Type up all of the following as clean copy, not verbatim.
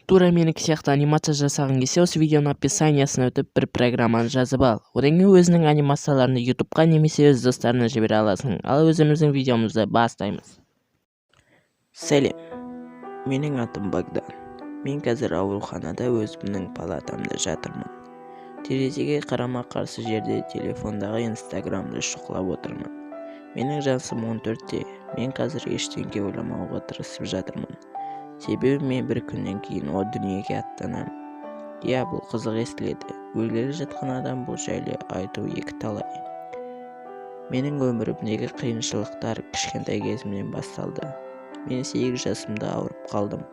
тура менікі сияқты анимация жасағың келсе, осы видеоның описаниясына өтіп бір программаны жазып ал. Одан кейін өзінің анимацияларын ютубқа немесе өз достарына жібере аласың. Ал өзіміздің видеомызды бастаймыз. Сәлем, менің атым Богдан. Мен қазір ауруханада өзімнің палатамда жатырмын. Терезеге қарама-қарсы жерде телефондағы инстаграмды шұқылап отырмын. Менің жасым 14-те. Мен қазір ештеңе ойламауға тырысып жатырмын. Себебі мен бір күннен кейін о дүниеге аттанамын. Иә, бұл қызық естіледі. Өлгелі жатқан адам бұл жайлы айту екі талай. Менің өмірімдегі қиыншылықтар кішкентай кезімнен басталды. Мен 8 жасымда ауырып қалдым.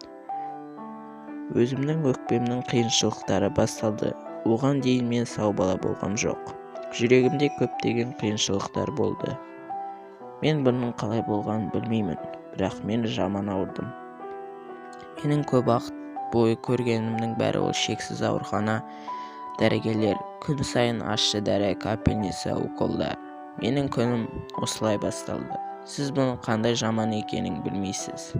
Өзімнің өкпемнің қиыншылықтары басталды. Оған дейін мен сау бала болғам жоқ. Жүрегімде көптеген қиыншылықтар болды. Мен бұның қалай болғанын білмеймін, бірақ мен жаман ауырдым. Менің көп уақыт бойы көргенімнің бәрі ол шексіз аурухана, дәрігерлер, күн сайын ащы дәрі, капельница, уколдар. Менің күнім осылай басталды. Сіз бұның қандай жаман екенін білмейсіз.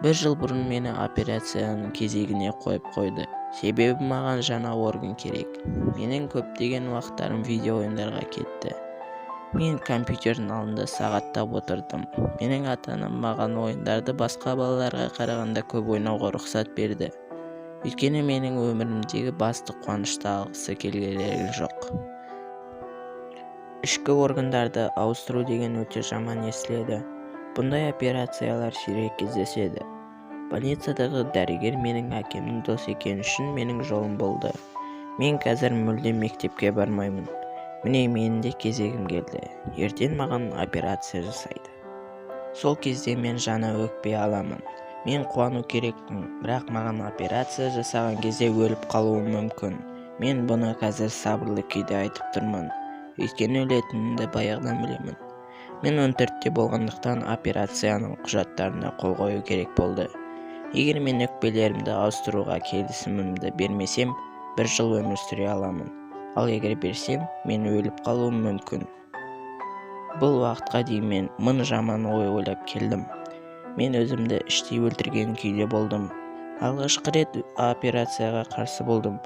1 жыл бұрын мені операцияның кезегіне қойып қойды. Себебі маған жаңа орган керек. Менің көптеген уақыттарым видео ойындарға кетті. Мен компьютердің алдында сағаттап отырдым. Менің ата-анам маған ойындарды басқа балаларға қарағанда көп ойнауға рұқсат берді. Өйткені менің өмірімдегі басты қуанышты алғысы келгендері жоқ. Ішкі органдарды ауыстыру деген өте жаман естіледі. Бұндай операциялар сирек кездеседі. Больницадағы дәрігер менің әкемнің дос екені үшін менің жолым болды. Мен қазір мүлдем мектепке бармаймын. Міне менің де кезегім келді. Ертең маған операция жасайды. Сол кезде мен жаңа өкпе аламын. Мен қуану керекпін, бірақ маған операция жасаған кезде өліп қалуым мүмкін. Мен бұны қазір сабырлы күйде айтып тұрмын. Өйткені өлетінімді баяғыдан білемін. Мен 14-те болғандықтан операцияның құжаттарына қол қою керек болды. Егер мен өкпелерімді ауыстыруға келісімімді бермесем, 1 жыл өмір сүре аламын. Ал егер берсем, мен өліп қалуым мүмкін. Бұл уақытқа дейін мен 1000 жаман ой ойлап келдім. Мен өзімді іштей өлтірген күйде болдым. Алғашқы рет операцияға қарсы болдым.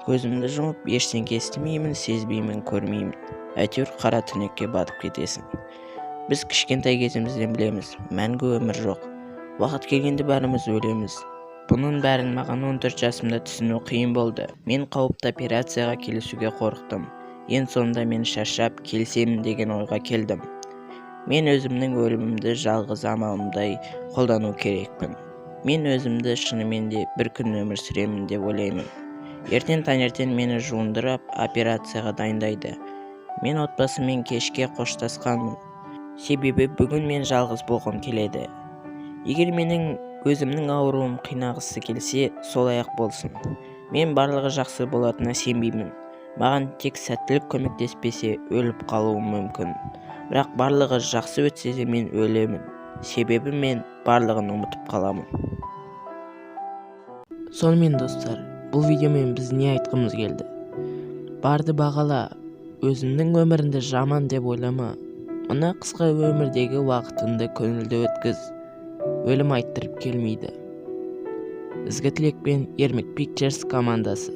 Көзімді жұмып, ештеңе естімеймін, сезбеймін, көрмеймін. Әйтеуір қара түнекке батып кетесің. Біз кішкентай кезімізден білеміз, мәңгі өмір жоқ. Уақыт келгенде бәріміз өлеміз. Бұның бәрін маған 14 жасымда түсіну қиын болды. Мен қауіпті операцияға келісуге қорықтым. Ең соңында мен шаршап, келісемін деген ойға келдім. Мен өзімнің өлімімді жалғыз амалымдай қолдану керекпін. Мен өзімді шынымен де бір күн өмір сүремін деп ойлаймын. Ертең таңертең мені жуындырып, операцияға дайындайды. Мен отбасыммен кешке қоштасқанмын. Себебі бүгін мен жалғыз болғым келеді. Егер менің өзімнің ауруым қинағысы келсе, солай-ақ болсын. Мен барлығы жақсы болатынына сенбеймін. Маған тек сәттілік көмектеспесе, өліп қалуым мүмкін. Бірақ барлығы жақсы өтсе де мен өлемін. Себебі мен барлығын ұмытып қаламын. Сонымен достар, бұл видеомен біз не айтқымыз келді? Барды бағала, өзіңнің өміріңді жаман деп ойлама. Мына қысқа өмірдегі уақытыңды көңілді өткіз. Өлім айттырып келмейді. Ізгі тілекпен Ermek командасы.